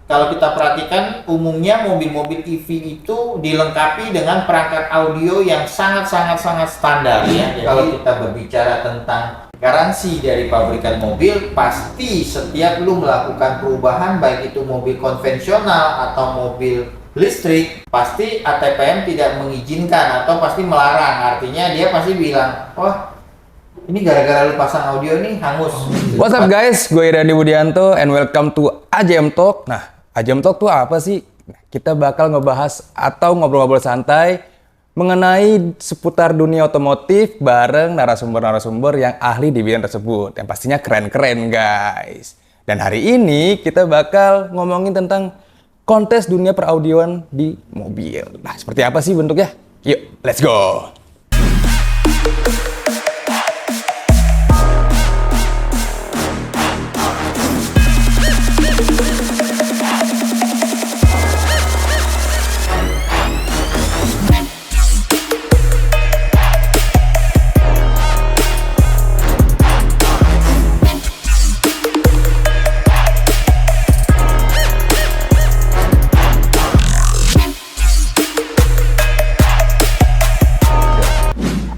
kalau kita perhatikan umumnya mobil-mobil EV itu dilengkapi dengan perangkat audio yang sangat standar ya. Jadi kalau kita berbicara tentang garansi dari pabrikan mobil, pasti setiap lu melakukan perubahan baik itu mobil konvensional atau mobil listrik, pasti ATPM tidak mengizinkan atau pasti melarang. Artinya dia pasti bilang, wah ini gara-gara lu pasang audio nih hangus. What's up guys, gue Irandi Budianto and welcome to AJM Talk. Nah, AJM Talk tuh apa sih? Kita bakal ngebahas atau ngobrol-ngobrol santai mengenai seputar dunia otomotif bareng narasumber-narasumber yang ahli di bidang tersebut. Yang pastinya keren-keren guys. Dan hari ini kita bakal ngomongin tentang kontes dunia peraudioan di mobil. Nah, seperti apa sih bentuknya? Yuk, let's go!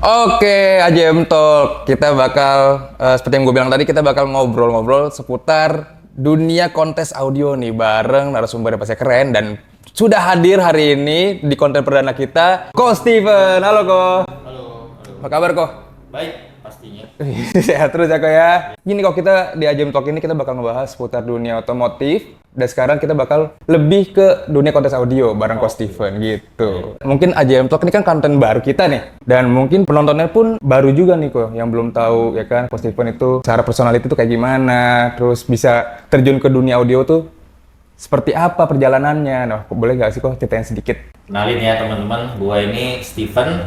Oke, AJM Talk. Kita bakal, seperti yang gue bilang tadi, kita bakal ngobrol-ngobrol seputar dunia kontes audio nih bareng narasumber yang pasti keren dan sudah hadir hari ini di konten perdana kita, Ko Steven. Halo Ko. Halo. Apa kabar Ko? Baik, pastinya. Sehat terus ya Ko ya. Gini kok kita di AJM Talk ini kita bakal ngebahas seputar dunia otomotif. Dan sekarang kita bakal lebih ke dunia kontes audio bareng Ko Steven gitu. Mungkin AJM Talk ini kan konten baru kita nih. Dan mungkin penontonnya pun baru juga nih Ko, yang belum tahu ya kan Ko Steven itu secara personality itu kayak gimana, terus bisa terjun ke dunia audio tuh seperti apa perjalanannya. Nah, boleh nggak sih Ko ceritain sedikit? Kenalin ya teman-teman, gua ini Steven,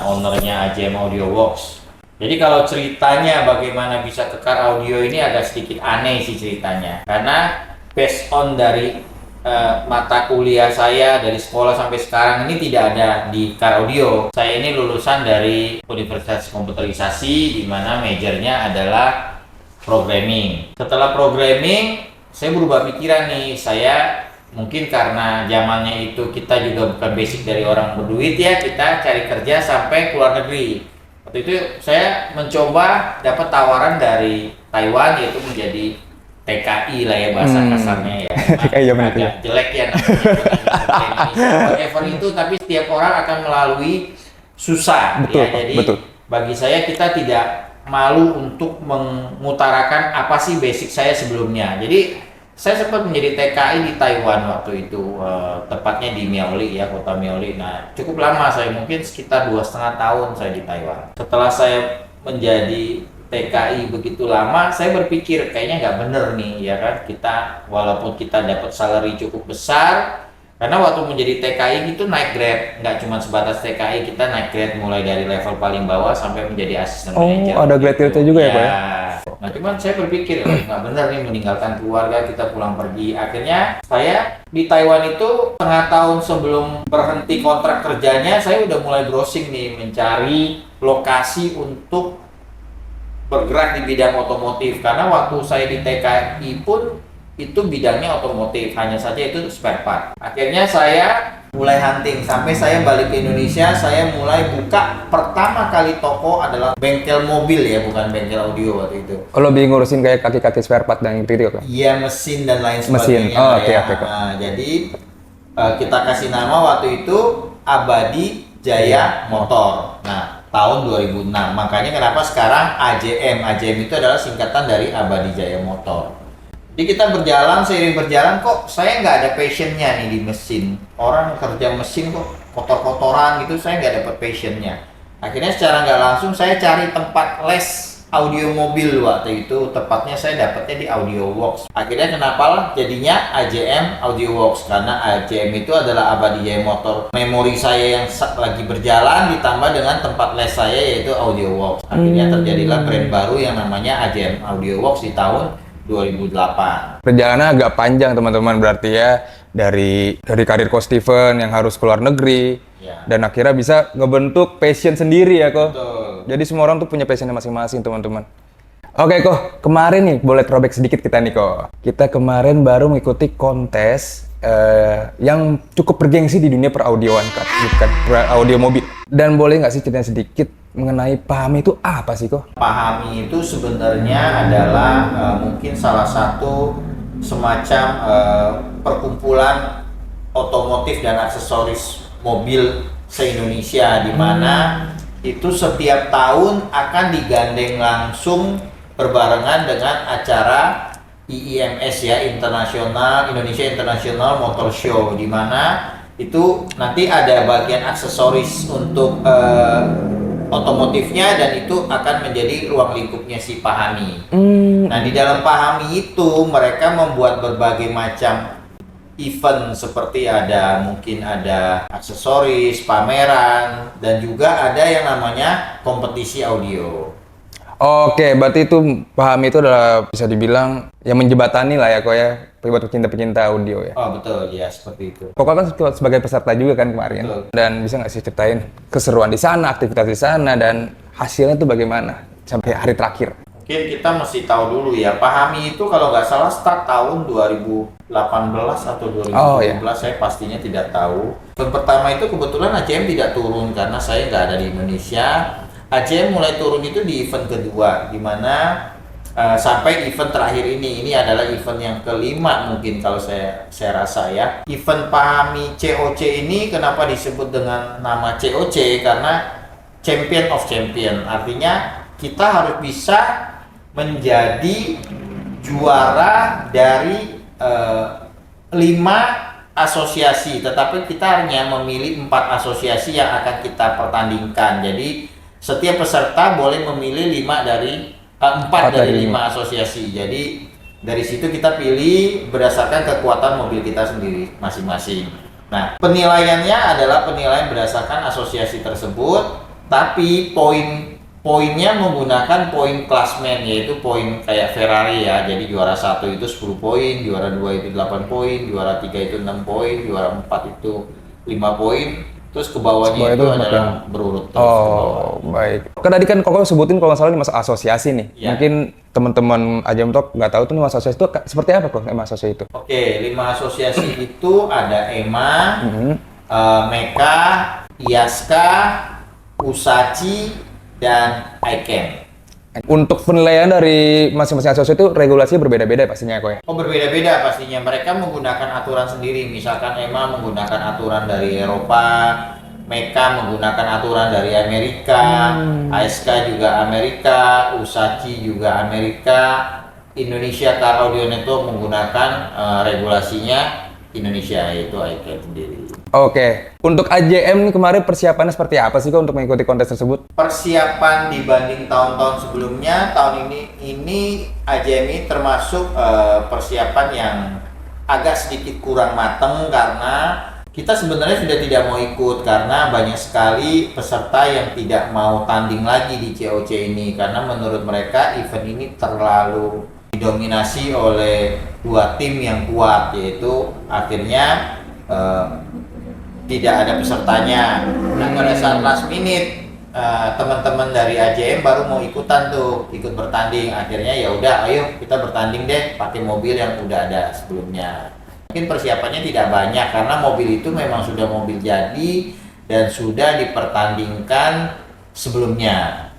ownernya AJM Audio Works. Jadi kalau ceritanya bagaimana bisa ke car audio ini agak sedikit aneh sih ceritanya. Karena based on dari mata kuliah saya dari sekolah sampai sekarang ini tidak ada di car audio. Saya ini lulusan dari Universitas Komputerisasi di mana majornya adalah programming. Setelah programming, saya berubah pikiran nih. Saya mungkin karena zamannya itu kita juga bukan basic dari orang berduit ya, kita cari kerja sampai keluar negeri. Waktu itu saya mencoba dapat tawaran dari Taiwan yaitu menjadi TKI lah ya bahasa kasarnya ya. Agak jelek ya namanya. Whatever itu, tapi setiap orang akan melalui susah. Betul, ya. Jadi betul. bagi saya kita tidak malu untuk mengutarakan apa sih basic saya sebelumnya. Jadi saya sempat menjadi TKI di Taiwan waktu itu, tepatnya di Miaoli ya, kota Miaoli. Nah cukup lama saya, mungkin sekitar 2,5 tahun saya di Taiwan. Setelah saya menjadi TKI begitu lama, saya berpikir kayaknya nggak bener nih ya kan, kita walaupun kita dapat salary cukup besar, karena waktu menjadi TKI itu naik grade, nggak cuma sebatas TKI, kita naik grade mulai dari level paling bawah sampai menjadi asisten manajer. Oh, ada grade-nya juga ya Pak ya? Nah cuman saya berpikir nggak bener nih meninggalkan keluarga, kita pulang pergi. Akhirnya saya di Taiwan itu setengah tahun sebelum berhenti kontrak kerjanya, saya udah mulai browsing nih, mencari lokasi untuk bergerak di bidang otomotif, karena waktu saya di TKI pun itu bidangnya otomotif, hanya saja itu spare part. Akhirnya saya mulai hunting sampai saya balik ke Indonesia. Saya mulai buka pertama kali toko adalah bengkel mobil ya, bukan bengkel audio waktu itu. Kalau lebih ngurusin kayak kaki-kaki spare part dan gitu kan? Iya, mesin dan lain Mesin. sebagainya. Oh, oke. Nah, jadi kita kasih nama waktu itu Abadi Jaya Motor. Nah tahun 2006. Makanya kenapa sekarang AJM itu adalah singkatan dari Abadi Jaya Motor. Jadi kita berjalan, seiring berjalan kok saya nggak ada passionnya nih di mesin. Orang kerja mesin kok kotor-kotoran gitu, saya nggak dapat passionnya. Akhirnya secara nggak langsung saya cari tempat les audio mobil waktu itu, tepatnya saya dapatnya di Audio Works. Akhirnya kenapa lah jadinya AJM Audio Works, karena AJM itu adalah Abadi Jaya Motor. Memori saya yang lagi berjalan ditambah dengan tempat les saya yaitu Audio Works. Akhirnya terjadilah brand baru yang namanya AJM Audio Works di tahun 2008. Perjalanan agak panjang teman-teman berarti ya, dari karir Ko Steven yang harus keluar negeri Ya. dan akhirnya bisa ngebentuk passion sendiri ya Ko. Betul. Jadi semua orang tuh punya passionnya masing-masing teman-teman. Oke kok, kemarin nih boleh throwback sedikit kita nih kok. Kita kemarin baru mengikuti kontes yang cukup bergengsi di dunia peraudioan kan, bukan audio mobil. Dan boleh nggak sih ceritain sedikit mengenai PAHAMI itu apa sih kok? PAHAMI itu sebenarnya adalah mungkin salah satu semacam perkumpulan otomotif dan aksesoris mobil se-Indonesia, di mana itu setiap tahun akan digandeng langsung berbarengan dengan acara IIMS ya, Indonesia International Motor Show, di mana itu nanti ada bagian aksesoris untuk otomotifnya, dan itu akan menjadi ruang lingkupnya si PAHAMI. Nah, di dalam PAHAMI itu mereka membuat berbagai macam event, seperti mungkin ada aksesoris, pameran, dan juga ada yang namanya kompetisi audio. Oke, berarti itu PAHAMI itu adalah bisa dibilang yang menjembatani lah ya kok ya, buat pecinta-pecinta audio ya. Oh betul, ya seperti itu. Kok kan sebagai peserta juga kan kemarin. Betul. Dan bisa nggak sih ceritain keseruan di sana, aktivitas di sana, dan hasilnya tuh bagaimana sampai hari terakhir? Mungkin kita mesti tahu dulu ya, PAHAMI itu kalau nggak salah start tahun 2018 atau 2017, saya pastinya tidak tahu. Yang pertama itu kebetulan AJM tidak turun karena saya nggak ada di Indonesia. AJM mulai turun itu di event kedua, di mana sampai event terakhir ini adalah event yang kelima mungkin kalau saya rasa ya. Event PAHAMI COC ini kenapa disebut dengan nama COC? Karena Champion of Champion, artinya kita harus bisa menjadi juara dari 5 asosiasi, tetapi kita hanya memilih 4 asosiasi yang akan kita pertandingkan. Jadi setiap peserta boleh memilih 4 dari 5 asosiasi. Jadi dari situ kita pilih berdasarkan kekuatan mobil kita sendiri masing-masing. Nah, penilaiannya adalah penilaian berdasarkan asosiasi tersebut, tapi poinnya menggunakan poin klasmen, yaitu poin kayak Ferrari ya. Jadi juara 1 itu 10 poin, juara 2 itu 8 poin, juara 3 itu 6 poin, juara 4 itu 5 poin. Terus ke bawahnya itu adalah berurut terus. Oh, baik. Kan tadi kan Koko sebutin kalau nggak salah ini masalah asosiasi nih. Ya. Mungkin teman-teman AJM Talk nggak tahu tuh nih asosiasi itu seperti apa kok asosiasi itu? Oke, 5 asosiasi itu ada EMA, MEKA, IASKA, USACI, dan ICANN. Untuk penilaian dari masing-masing asosiasi itu regulasinya berbeda-beda pastinya kok ya? Oh, berbeda-beda pastinya. Mereka menggunakan aturan sendiri. Misalkan EMA menggunakan aturan dari Eropa, MEKA menggunakan aturan dari Amerika, ASK juga Amerika, USACI juga Amerika, Indonesia Car Audio Network menggunakan regulasinya Indonesia, yaitu ICANN sendiri. Oke, untuk AJM nih kemarin persiapannya seperti apa sih kok untuk mengikuti kontes tersebut? Persiapan dibanding tahun-tahun sebelumnya, tahun ini AJM ini termasuk persiapan yang agak sedikit kurang matang, karena kita sebenarnya sudah tidak mau ikut karena banyak sekali peserta yang tidak mau tanding lagi di COC ini, karena menurut mereka event ini terlalu didominasi oleh 2 tim yang kuat, yaitu akhirnya tidak ada pesertanya. Nah, pada saat last minute teman-teman dari AJM baru mau ikut bertanding. Akhirnya ya udah, ayo kita bertanding deh pakai mobil yang udah ada sebelumnya. Mungkin persiapannya tidak banyak karena mobil itu memang sudah mobil jadi dan sudah dipertandingkan sebelumnya.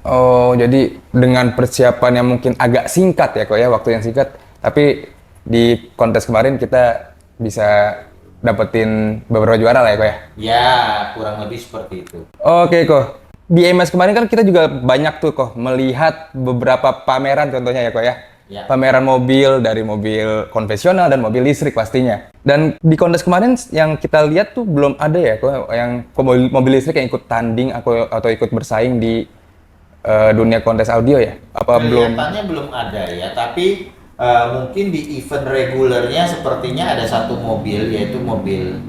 Oh, jadi dengan persiapan yang mungkin agak singkat ya kok ya, waktu yang singkat, tapi di kontes kemarin kita bisa dapetin beberapa juara lah ya kok ya? Ya, kurang lebih seperti itu. Oke kok, di IMS kemarin kan kita juga banyak tuh kok melihat beberapa pameran contohnya ya kok ya? Ya. Pameran mobil, dari mobil konvensional dan mobil listrik pastinya. Dan di kontes kemarin yang kita lihat tuh belum ada ya kok yang mobil listrik yang ikut tanding atau ikut bersaing di dunia kontes audio ya? Apa belum? Kelihatannya belum ada ya, tapi mungkin di event regulernya sepertinya ada 1 mobil, yaitu mobil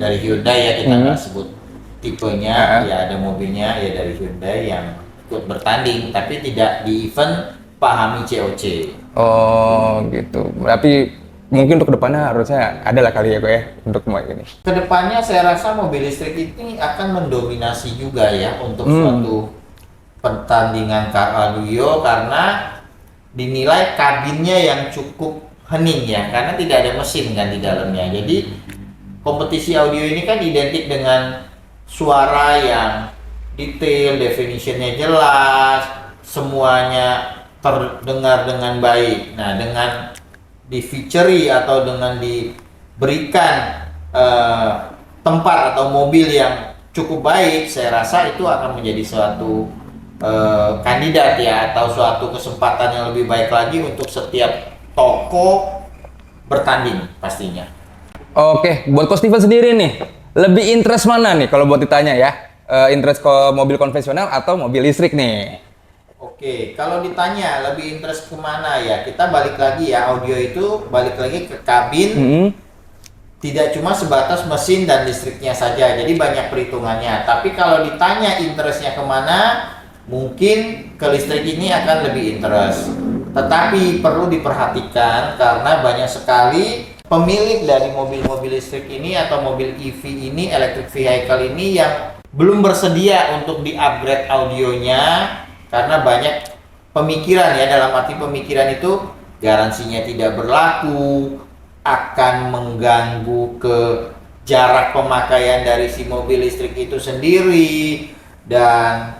dari Hyundai ya, kita nggak sebut tipenya, ya ada mobilnya ya dari Hyundai yang ikut bertanding, tapi tidak di event PAHAMI COC. Oh gitu, tapi mungkin untuk kedepannya harusnya ada lah kali ya kok ya untuk semua ini. Kedepannya saya rasa mobil listrik ini akan mendominasi juga ya untuk suatu pertandingan car audio karena dinilai kabinnya yang cukup hening ya, karena tidak ada mesin kan di dalamnya. Jadi kompetisi audio ini kan identik dengan suara yang detail, definitionnya jelas, semuanya terdengar dengan baik. Nah, dengan di feature atau dengan diberikan tempat atau mobil yang cukup baik, saya rasa itu akan menjadi suatu kandidat ya, atau suatu kesempatan yang lebih baik lagi untuk setiap toko bertanding pastinya. Oke, buat Coach Steven sendiri nih, lebih interest mana nih kalau buat ditanya ya? Interest ke mobil konvensional atau mobil listrik nih? Oke, kalau ditanya lebih interest kemana ya, kita balik lagi ya, audio itu balik lagi ke kabin. Tidak cuma sebatas mesin dan listriknya saja, jadi banyak perhitungannya. Tapi kalau ditanya interestnya kemana, mungkin ke listrik ini akan lebih interest. Tetapi perlu diperhatikan karena banyak sekali pemilik dari mobil-mobil listrik ini atau mobil EV ini, electric vehicle ini, yang belum bersedia untuk di-upgrade audionya karena banyak pemikiran ya, dalam arti pemikiran itu garansinya tidak berlaku, akan mengganggu ke jarak pemakaian dari si mobil listrik itu sendiri, dan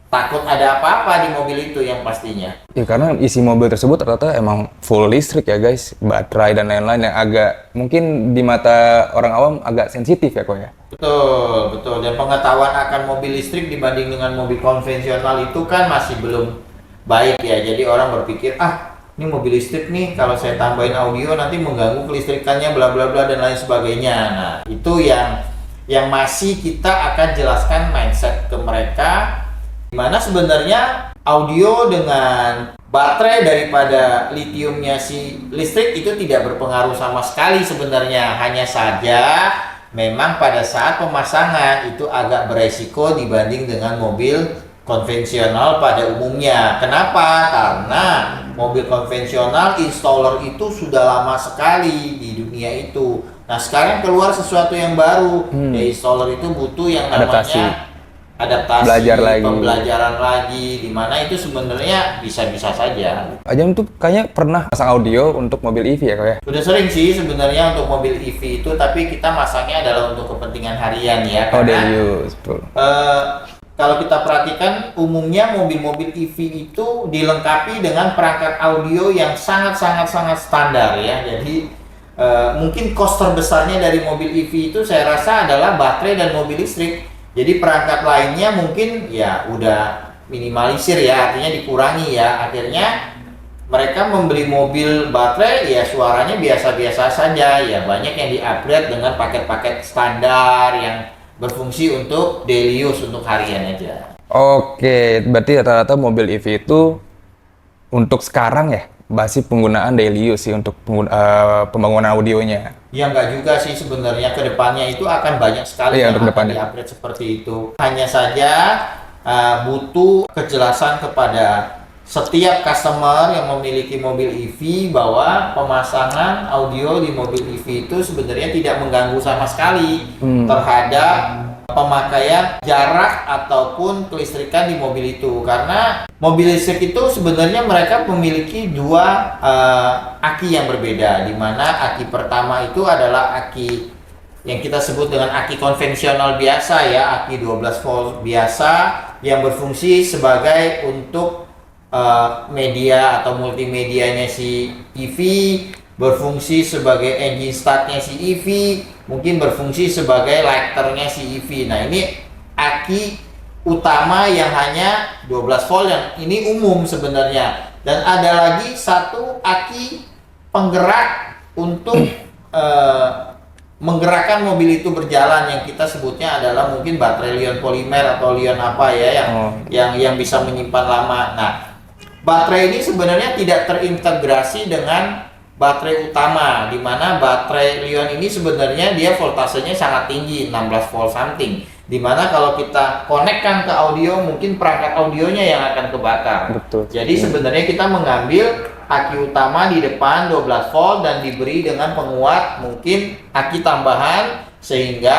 takut ada apa-apa di mobil itu yang pastinya. Ya karena isi mobil tersebut ternyata emang full listrik ya guys, baterai dan lain-lain yang agak mungkin di mata orang awam agak sensitif ya kok ya. Betul, betul. Dan pengetahuan akan mobil listrik dibanding dengan mobil konvensional itu kan masih belum baik ya. Jadi orang berpikir, ini mobil listrik nih, kalau saya tambahin audio nanti mengganggu kelistrikannya bla bla bla dan lain sebagainya. Nah, itu yang masih kita akan jelaskan mindset ke mereka, dimana sebenarnya audio dengan baterai daripada litiumnya si listrik itu tidak berpengaruh sama sekali sebenarnya. Hanya saja memang pada saat pemasangan itu agak beresiko dibanding dengan mobil konvensional pada umumnya. Kenapa? Karena mobil konvensional installer itu sudah lama sekali di dunia itu. Nah, sekarang keluar sesuatu yang baru. Ya, installer itu butuh yang namanya adaptasi, belajar lagi, pembelajaran lagi, dimana itu sebenarnya bisa-bisa saja. Ajam tuh kayaknya pernah pasang audio untuk mobil EV ya kok ya? Sudah sering sih sebenarnya untuk mobil EV itu, tapi kita masangnya adalah untuk kepentingan harian ya. Oh, Karena daily use, betul. kalau kita perhatikan umumnya mobil-mobil EV itu dilengkapi dengan perangkat audio yang sangat standar ya. Jadi mungkin cost terbesarnya dari mobil EV itu saya rasa adalah baterai dan mobil listrik. Jadi perangkat lainnya mungkin ya udah minimalisir ya, artinya dikurangi ya. Akhirnya mereka membeli mobil baterai ya suaranya biasa-biasa saja ya. Banyak yang di-upgrade dengan paket-paket standar yang berfungsi untuk daily use, untuk harian aja. Oke, berarti rata-rata mobil EV itu untuk sekarang ya masih penggunaan daily use sih untuk pembangunan audionya. Ya enggak juga sih sebenarnya, kedepannya itu akan banyak sekali yang akan di-upgrade seperti itu. Hanya saja butuh kejelasan kepada setiap customer yang memiliki mobil EV bahwa pemasangan audio di mobil EV itu sebenarnya tidak mengganggu sama sekali terhadap pemakaian jarak ataupun kelistrikan di mobil itu. Karena mobil listrik itu sebenarnya mereka memiliki dua aki yang berbeda, di mana aki pertama itu adalah aki yang kita sebut dengan aki konvensional biasa ya, aki 12 volt biasa yang berfungsi sebagai untuk media atau multimedianya si EV, berfungsi sebagai engine startnya si EV, mungkin berfungsi sebagai lighternya si EV. Nah, ini aki utama yang hanya 12 volt, yang ini umum sebenarnya. Dan ada lagi satu aki penggerak untuk menggerakkan mobil itu berjalan, yang kita sebutnya adalah mungkin baterai lion polimer atau lion apa ya, yang bisa menyimpan lama. Nah, baterai ini sebenarnya tidak terintegrasi dengan baterai utama, di mana baterai lion ini sebenarnya dia voltasenya sangat tinggi, 16 volt something, di mana kalau kita konekkan ke audio mungkin perangkat audionya yang akan kebakar. Betul. Jadi sebenarnya kita mengambil aki utama di depan 12 volt dan diberi dengan penguat mungkin aki tambahan, sehingga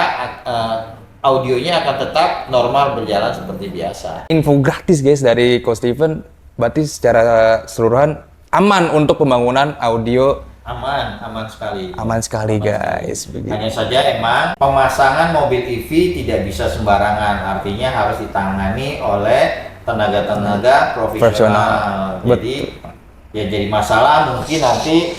audionya akan tetap normal berjalan seperti biasa. Info gratis guys dari Coach Steven, berarti secara keseluruhan aman untuk pembangunan audio. Aman sekali. Aman sekali guys. Begitu. Hanya saja emang pemasangan mobil EV tidak bisa sembarangan, artinya harus ditangani oleh tenaga-tenaga profesional. Jadi ya jadi masalah mungkin nanti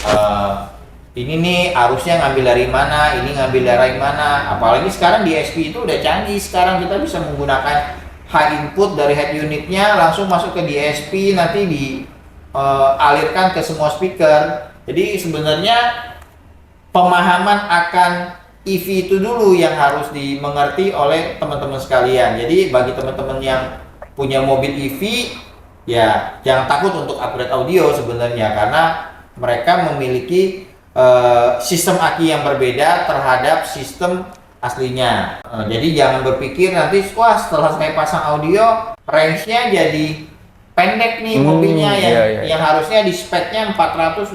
ini nih arusnya ngambil dari mana, ini ngambil dari mana. Apalagi sekarang DSP itu udah canggih. Sekarang kita bisa menggunakan high input dari head unitnya langsung masuk ke DSP, nanti dialirkan ke semua speaker. Jadi sebenarnya pemahaman akan EV itu dulu yang harus dimengerti oleh teman-teman sekalian. Jadi bagi teman-teman yang punya mobil EV, ya jangan takut untuk upgrade audio sebenarnya, karena mereka memiliki sistem aki yang berbeda terhadap sistem aslinya. Jadi jangan berpikir nanti, wah setelah saya pasang audio, range-nya jadi pendek nih mobilnya yang harusnya di speknya 425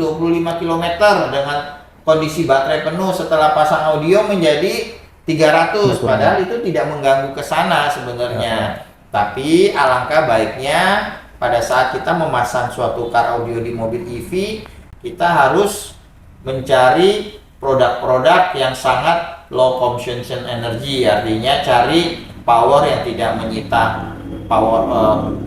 km dengan kondisi baterai penuh, setelah pasang audio menjadi 300, padahal itu tidak mengganggu ke sana sebenarnya. Tapi alangkah baiknya pada saat kita memasang suatu car audio di mobil EV, kita harus mencari produk-produk yang sangat low consumption energy, artinya cari power yang tidak menyita power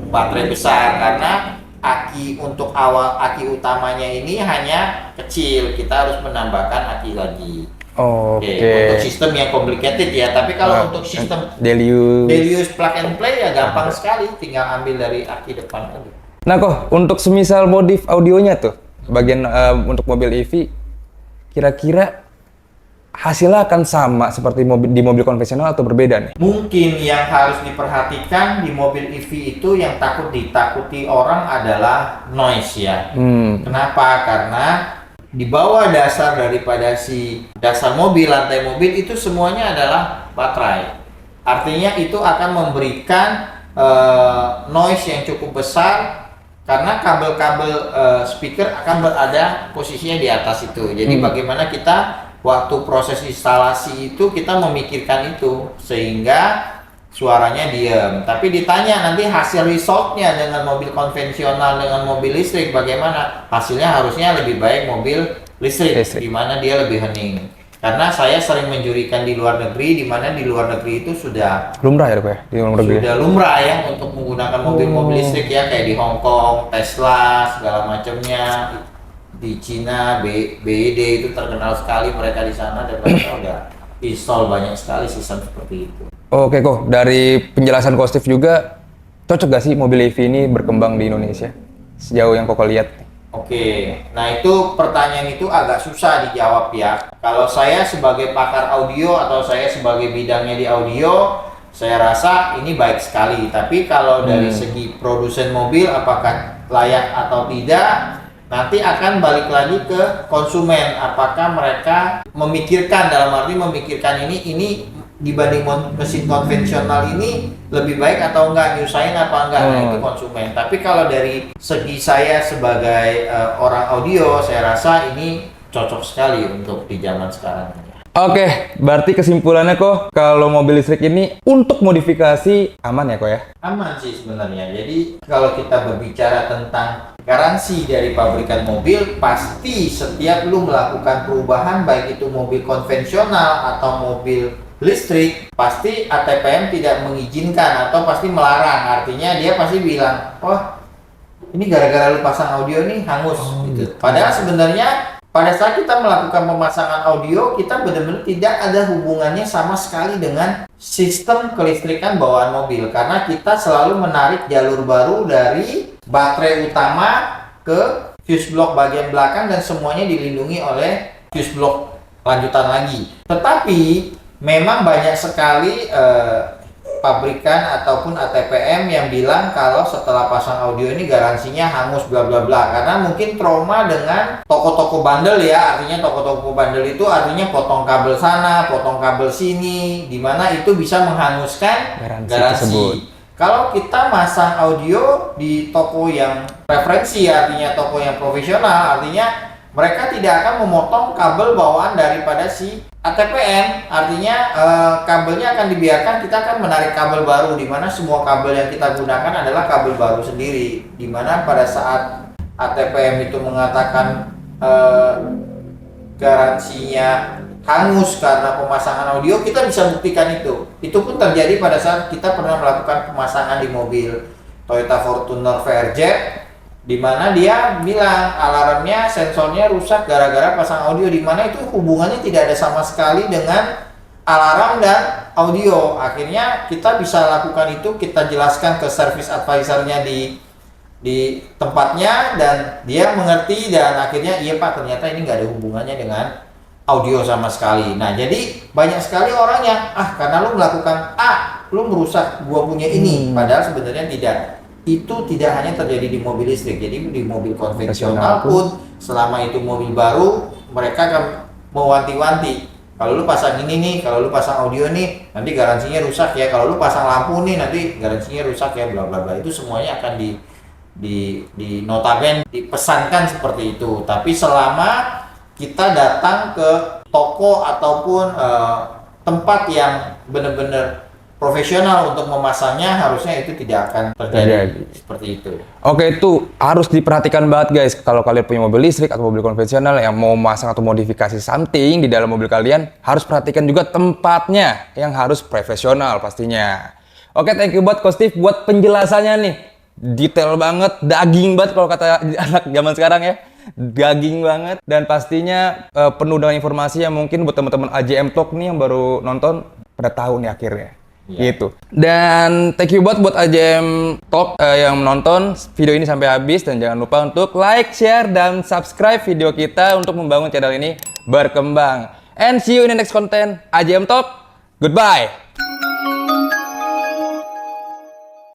baterai besar, karena aki untuk aki utamanya ini hanya kecil, kita harus menambahkan aki lagi. Oke. Untuk sistem yang complicated ya, tapi kalau untuk sistem daily use plug and play ya gampang sekali, tinggal ambil dari aki depan aja. Nah kok untuk semisal modif audionya tuh bagian untuk mobil EV, kira-kira hasilnya akan sama seperti di mobil konvensional atau berbeda nih? Mungkin yang harus diperhatikan di mobil EV itu yang ditakuti orang adalah noise ya. Kenapa? Karena di bawah dasar daripada si dasar mobil, lantai mobil itu semuanya adalah baterai. Artinya itu akan memberikan noise yang cukup besar, karena kabel-kabel speaker akan berada posisinya di atas itu. Jadi bagaimana kita waktu proses instalasi itu kita memikirkan itu sehingga suaranya diam. Tapi ditanya nanti hasil resultnya dengan mobil konvensional dengan mobil listrik bagaimana? Hasilnya harusnya lebih baik mobil listrik. Di mana dia lebih hening. Karena saya sering menjurikan di luar negeri, di mana di luar negeri itu sudah lumrah ya, Pak? Di luar negeri. Sudah lumrah ya untuk menggunakan mobil-mobil listrik ya, kayak di Hong Kong, Tesla segala macamnya. Di Cina, BYD itu terkenal sekali mereka di sana, dan mereka udah install banyak sekali sistem seperti itu. Oke kok, dari penjelasan Ko Steve juga, cocok gak sih mobil EV ini berkembang di Indonesia? Sejauh yang Koko lihat. Oke, nah itu pertanyaan itu agak susah dijawab ya. Kalau saya sebagai pakar audio atau saya sebagai bidangnya di audio, saya rasa ini baik sekali. Tapi kalau dari segi produsen mobil apakah layak atau tidak, nanti akan balik lagi ke konsumen. Apakah mereka memikirkan, dalam arti memikirkan ini dibanding mesin konvensional ini lebih baik atau enggak, nyusahin apa enggak, nah itu konsumen. Tapi kalau dari segi saya sebagai orang audio, saya rasa ini cocok sekali untuk di zaman sekarang. Oke, berarti kesimpulannya kok kalau mobil listrik ini untuk modifikasi aman ya kok ya? Aman sih sebenarnya. Jadi kalau kita berbicara tentang garansi dari pabrikan mobil, pasti setiap lu melakukan perubahan baik itu mobil konvensional atau mobil listrik, pasti ATPM tidak mengizinkan atau pasti melarang. Artinya dia pasti bilang, "Oh, ini gara-gara lu pasang audio nih hangus." Gitu. Padahal sebenarnya pada saat kita melakukan pemasangan audio, kita benar-benar tidak ada hubungannya sama sekali dengan sistem kelistrikan bawaan mobil, karena kita selalu menarik jalur baru dari baterai utama ke fuse block bagian belakang dan semuanya dilindungi oleh fuse block lanjutan lagi. Tetapi memang banyak sekali pabrikan ataupun ATPM yang bilang kalau setelah pasang audio ini garansinya hangus bla bla bla, karena mungkin trauma dengan toko-toko bandel ya. Artinya toko-toko bandel itu artinya potong kabel sana, potong kabel sini, dimana itu bisa menghanguskan garansi. Kalau kita masang audio di toko yang referensi, artinya toko yang profesional, artinya mereka tidak akan memotong kabel bawaan daripada si ATPN. Artinya kabelnya akan dibiarkan, kita akan menarik kabel baru, di mana semua kabel yang kita gunakan adalah kabel baru sendiri. Di mana pada saat ATPM itu mengatakan garansinya hangus karena pemasangan audio, kita bisa buktikan itu. Itu pun terjadi pada saat kita pernah melakukan pemasangan di mobil Toyota Fortuner VRZ, di mana dia bilang alarmnya, sensornya rusak gara-gara pasang audio, di mana itu hubungannya tidak ada sama sekali dengan alarm dan audio. Akhirnya kita bisa lakukan itu, kita jelaskan ke service advisornya di tempatnya, dan dia mengerti, dan akhirnya iya Pak, ternyata ini nggak ada hubungannya dengan audio sama sekali. Nah, jadi banyak sekali orang yang karena lu melakukan lu merusak gua punya ini, padahal sebenarnya tidak. Itu tidak hanya terjadi di mobil listrik, jadi di mobil konvensional pun selama itu mobil baru, mereka akan mewanti-wanti, kalau lu pasang ini nih, kalau lu pasang audio nih, nanti garansinya rusak ya, kalau lu pasang lampu nih, nanti garansinya rusak ya, bla bla bla. Itu semuanya akan di notaben dipesankan seperti itu. Tapi selama kita datang ke toko ataupun tempat yang benar-benar profesional untuk memasangnya, harusnya itu tidak akan terjadi seperti itu. Oke, itu harus diperhatikan banget guys. Kalau kalian punya mobil listrik atau mobil konvensional yang mau masang atau modifikasi something di dalam mobil kalian, harus perhatikan juga tempatnya yang harus profesional pastinya. Oke, thank you buat Coach Steve buat penjelasannya nih. Detail banget, daging banget kalau kata anak zaman sekarang ya. Daging banget, dan pastinya penuh dengan informasi yang mungkin buat teman-teman AJM Talk nih yang baru nonton pada tahu nih akhirnya. Gitu. Dan thank you buat AJM Talk yang menonton video ini sampai habis, dan jangan lupa untuk like, share, dan subscribe video kita untuk membangun channel ini berkembang. And see you in the next content. AJM Talk, goodbye.